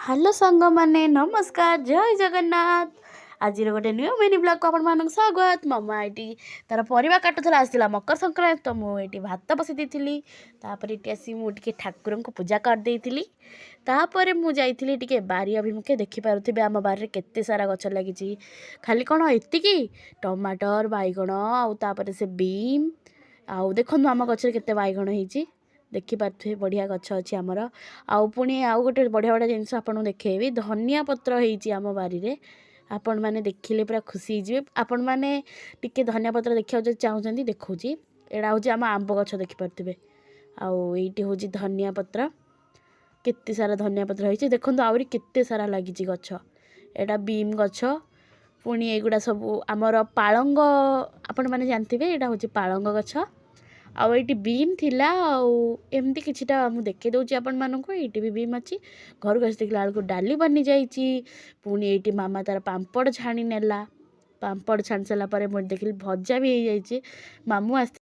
Hello सांग माने नमस्कार जय जगन्नाथ। आज गोटे न्यू मिनी ब्लॉग को आपण स्वागत। मामा ये तार परिवा काटुला आसला मकर संक्रांति तो मुझे भात बसई देती ये आसी मुझे ठाकुर को पूजा करदेली। तापर मुझे बारी अभिमुखे देखिपे आम बारे केते सारा गछ लगी खाली कौन एति टमाटर बैगण आउे से बीम आउ देखो आम गचर केते बैगण होती देखिपे बढ़िया गछ अच्छी आमर आउ पुणी आउ गोटे बढ़िया बढ़िया जिनस आपको देखी धनिया पत्र होती आम बारी आपण मैंने देखिले पूरा खुशी हो आपण मैंने टिके धनिया पत्र देखा चाहते देखा यहाँ हूँ आम आंब गछ देखिपे आईटी हूँ धनिया पत्र केते सारा धनिया पत्र होती देखो आहरी केते सारा लगी गछ एटा बीम गछ पुणी एगुड़ा सब आमर पालंग आपण मैंने जानते यहाँ हूँ पालंग गछ आईटी बीम थिला एमती किछिटा मु देखे दूची आपण मानक ये भी बीम अच्छी घर को देखला बेलू डाली बनी जाइए पुणी ये मामा तार पापड़ छाणी नेला पापड़ छाणी सारापर मुझे देखिली भजा भी हो जाइए मामू आस